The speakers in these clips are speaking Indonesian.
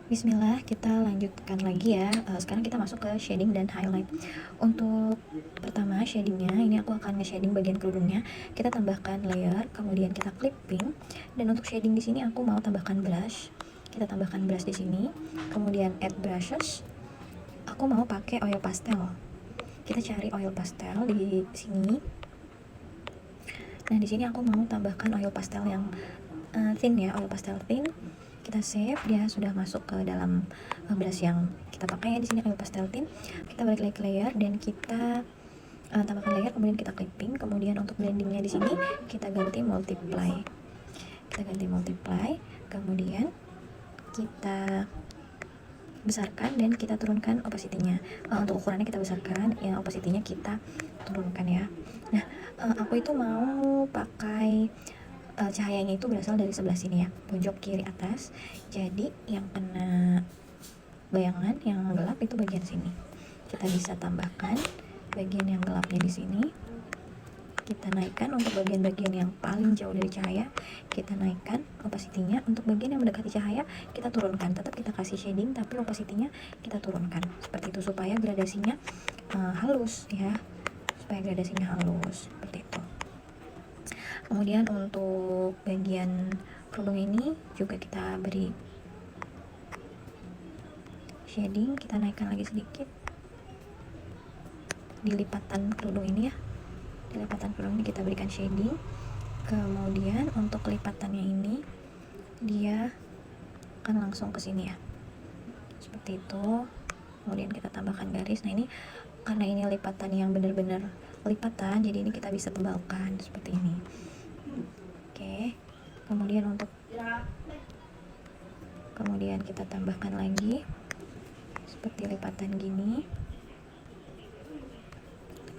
Bismillah, kita lanjutkan lagi ya. Sekarang kita masuk ke shading dan highlight. Untuk pertama shadingnya, ini aku akan nge-shading bagian kerudungnya. Kita tambahkan layer, kemudian kita clipping. Dan untuk shading di sini aku mau tambahkan blush. Kita tambahkan blush di sini. Kemudian add brushes. Aku mau pakai oil pastel. Kita cari oil pastel di sini. Nah, di sini aku mau tambahkan oil pastel yang thin ya, oil pastel thin. Kita save, dia sudah masuk ke dalam brush yang kita pakai ya. Di sini oil pastel tint. Kita balik lagi ke layer dan kita tambahkan layer, kemudian kita clipping. Kemudian untuk blendingnya di sini kita ganti multiply. Kemudian kita besarkan dan kita turunkan opacity-nya. Untuk ukurannya kita besarkan, ya opacity-nya kita turunkan ya. Nah, aku itu mau pakai cahayanya itu berasal dari sebelah sini ya, pojok kiri atas. Jadi yang kena bayangan yang gelap itu bagian sini. Kita bisa tambahkan bagian yang gelapnya di sini. Kita naikkan untuk bagian-bagian yang paling jauh dari cahaya. Kita naikkan opacity-nya. Untuk bagian yang mendekati cahaya kita turunkan. Tetap kita kasih shading tapi opacity-nya kita turunkan. Seperti itu supaya gradasinya halus ya. Seperti itu. Kemudian untuk bagian kerudung ini juga kita beri shading. Kita naikkan lagi sedikit di lipatan kerudung ini ya. Di lipatan kerudung ini kita berikan shading. Kemudian untuk lipatannya ini dia akan langsung ke sini ya, seperti itu. Kemudian kita tambahkan garis. Nah, ini karena ini lipatan yang benar-benar lipatan, jadi ini kita bisa tebalkan seperti ini. Oke, kemudian kita tambahkan lagi seperti lipatan gini,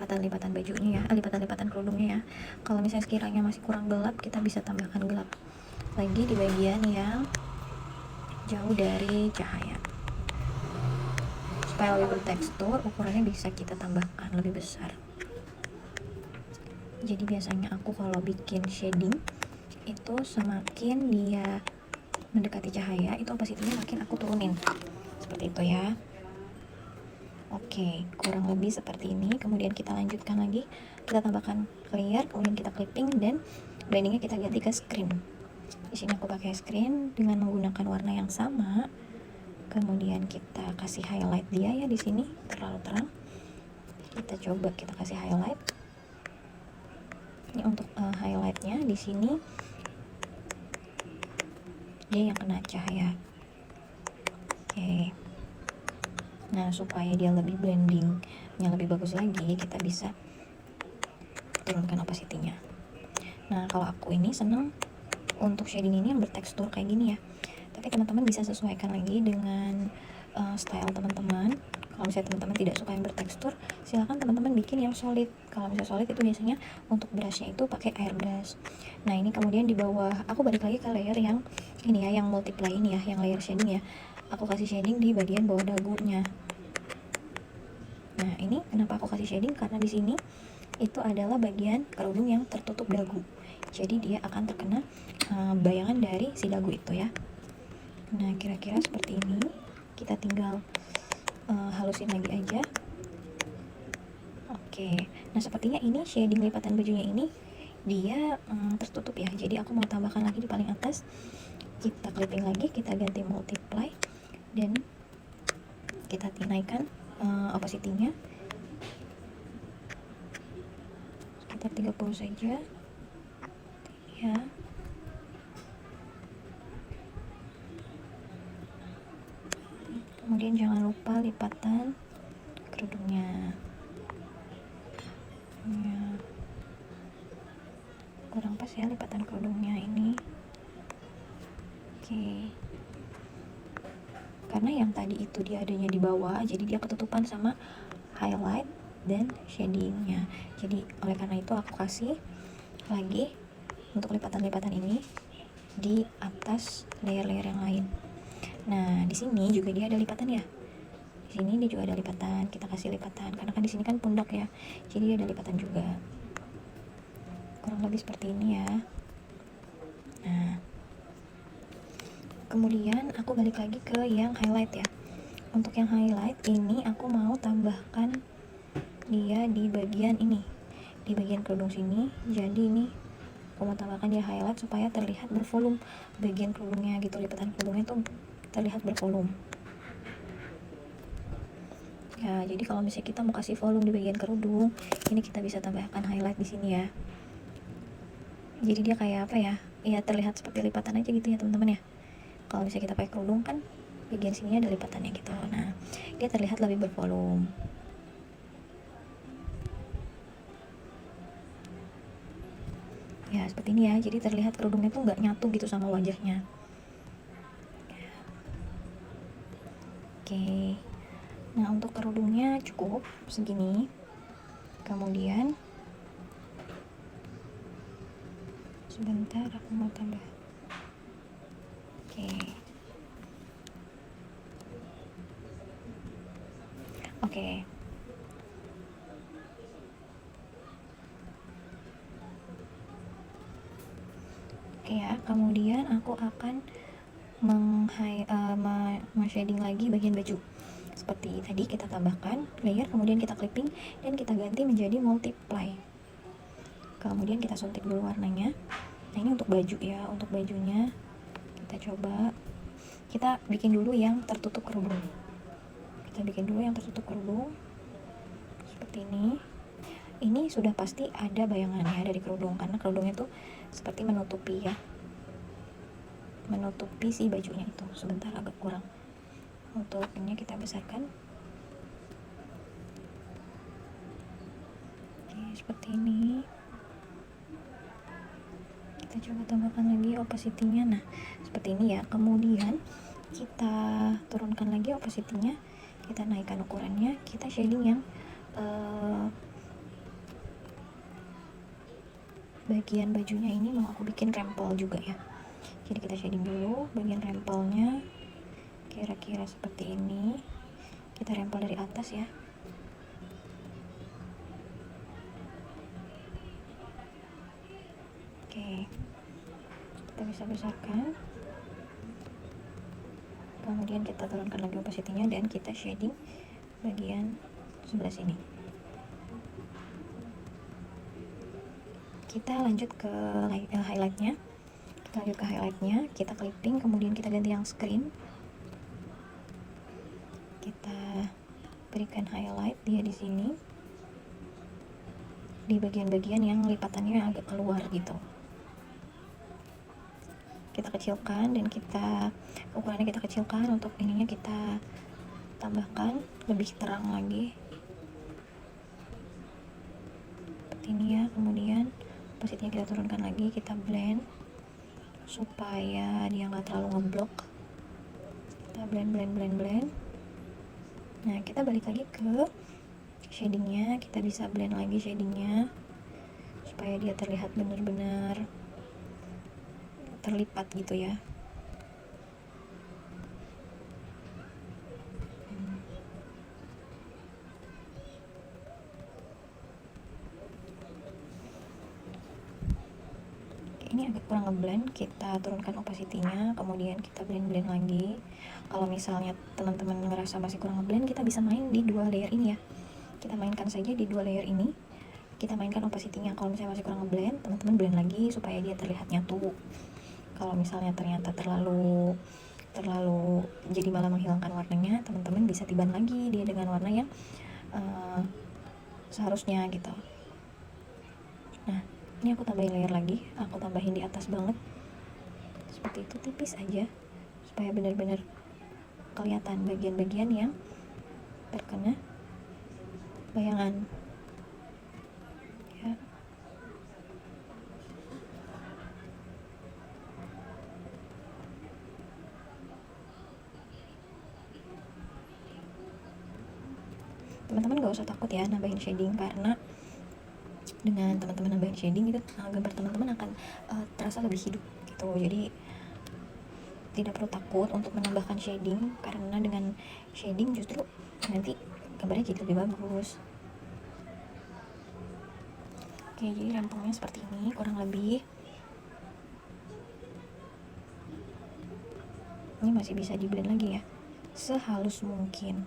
lipatan bajunya ya, lipatan kerudungnya ya. Kalau misalnya sekiranya masih kurang gelap, kita bisa tambahkan gelap lagi di bagian yang jauh dari cahaya supaya lebih bertekstur. Ukurannya bisa kita tambahkan lebih besar. Jadi biasanya aku kalau bikin shading itu semakin dia mendekati cahaya itu opacity-nya makin aku turunin, seperti itu ya. Oke, kurang lebih seperti ini. Kemudian kita lanjutkan lagi, kita tambahkan layer, kemudian kita clipping dan blendingnya kita ganti ke screen. Di sini aku pakai screen dengan menggunakan warna yang sama. Kemudian kita kasih highlight dia ya, di sini terlalu terang. Kita coba kita kasih highlight. Ini untuk highlightnya di sini dia yang kena cahaya. Oke. Nah, supaya dia lebih blendingnya lebih bagus lagi, kita bisa turunkan opacity-nya. Nah, kalau aku ini senang untuk shading ini yang bertekstur kayak gini ya. Tapi teman-teman bisa sesuaikan lagi dengan style teman-teman. Kalau misalnya teman-teman tidak suka yang bertekstur, silakan teman-teman bikin yang solid. Kalau misalnya solid itu biasanya untuk brushnya itu pakai airbrush. Nah, ini kemudian di bawah aku balik lagi ke layer yang ini ya, yang multiply ini ya, yang layer shading ya. Aku kasih shading di bagian bawah dagunya. Nah, ini kenapa aku kasih shading, karena di sini itu adalah bagian kerudung yang tertutup dagu. Jadi dia akan terkena bayangan dari si dagu itu ya. Nah, kira-kira seperti ini. Kita tinggal halusin lagi aja. Oke. Nah, sepertinya ini shading lipatan bajunya ini dia tertutup ya. Jadi aku mau tambahkan lagi di paling atas. Kita clipping lagi, kita ganti multiply dan kita naikkan opacity-nya sekitar 30 saja ya. Kemudian jangan lupa lipatan kerudungnya ya. Kurang pas ya lipatan kerudungnya ini. Oke, karena yang tadi itu dia adanya di bawah, jadi dia ketutupan sama highlight dan shadingnya. Jadi oleh karena itu aku kasih lagi untuk lipatan-lipatan ini di atas layer-layer yang lain. Nah, di sini juga dia ada lipatan ya. Di sini dia juga ada lipatan. Kita kasih lipatan karena kan di sini kan pundak ya. Jadi dia ada lipatan juga. Kurang lebih seperti ini ya. Nah, Kemudian aku balik lagi ke yang highlight ya. Untuk yang highlight ini aku mau tambahkan dia di bagian ini, di bagian kerudung sini. Jadi ini aku mau tambahkan dia highlight supaya terlihat bervolume bagian kerudungnya gitu, lipatan kerudungnya tuh terlihat bervolume ya. Jadi kalau misalnya kita mau kasih volume di bagian kerudung, ini kita bisa tambahkan highlight di sini ya. Jadi dia kayak apa ya, ya terlihat seperti lipatan aja gitu ya teman-teman ya. Kalau misalnya kita pakai kerudung kan bagian sininya ada lipatannya gitu, nah dia terlihat lebih bervolume ya, seperti ini ya. Jadi terlihat kerudungnya tuh nggak nyatu gitu sama wajahnya. Oke, nah untuk kerudungnya cukup segini. Kemudian sebentar aku mau tambah. Oke. Oke ya, kemudian aku akan shading lagi bagian baju. Seperti tadi kita tambahkan layer, kemudian kita clipping dan kita ganti menjadi multiply. Kemudian kita suntik dulu warnanya. Nah ini untuk baju ya, untuk bajunya kita coba, kita bikin dulu yang tertutup kerudung. Kita bikin dulu yang tertutup kerudung seperti ini. Ini sudah pasti ada bayangannya dari kerudung, karena kerudungnya tuh seperti menutupi ya, menutupi si bajunya itu. Sebentar agak kurang, untuk ini kita besarkan. Oke, seperti ini. Kita coba tambahkan lagi opacity-nya. Nah seperti ini ya. Kemudian kita turunkan lagi opacity-nya, kita naikkan ukurannya, kita shading yang bagian bajunya ini mau aku bikin rempel juga ya. Jadi kita shading dulu bagian rempelnya, kira-kira seperti ini. Kita rempel dari atas ya. Oke, kita bisa besarkan. Kemudian kita turunkan lagi opacity-nya dan kita shading bagian sebelah sini. Kita lanjut ke highlightnya. Kita lanjut ke highlightnya, kita clipping, kemudian kita ganti yang screen. Kita berikan highlight dia di sini, di bagian-bagian yang lipatannya agak keluar gitu. Kita kecilkan dan kita ukurannya kita kecilkan. Untuk ininya kita tambahkan lebih terang lagi seperti ini ya. Kemudian opacity-nya kita turunkan lagi, kita blend supaya dia nggak terlalu ngeblok. Kita blend. Nah kita balik lagi ke shadingnya, kita bisa blend lagi shadingnya supaya dia terlihat benar-benar terlipat gitu ya. Ini agak kurang ngeblend, kita turunkan opacity-nya, kemudian kita blend lagi. Kalau misalnya teman-teman ngerasa masih kurang ngeblend, kita bisa main di dua layer ini ya. Kita mainkan saja di dua layer ini, kita mainkan opacity-nya. Kalau misalnya masih kurang ngeblend, teman-teman blend lagi supaya dia terlihat nyatu. Kalau misalnya ternyata terlalu jadi malah menghilangkan warnanya, teman-teman bisa tiban lagi dia dengan warna yang seharusnya gitu. Nah ini aku tambahin layer lagi, aku tambahin di atas banget seperti itu, tipis aja supaya benar-benar kelihatan bagian-bagian yang terkena bayangan ya. Teman-teman gak usah takut ya nambahin shading, karena dengan teman-teman nambahin shading itu gambar teman-teman akan terasa lebih hidup gitu. Jadi tidak perlu takut untuk menambahkan shading, karena dengan shading justru nanti gambarnya jadi lebih bagus. Oke, jadi rempongnya seperti ini kurang lebih. Ini masih bisa di blend lagi ya, sehalus mungkin.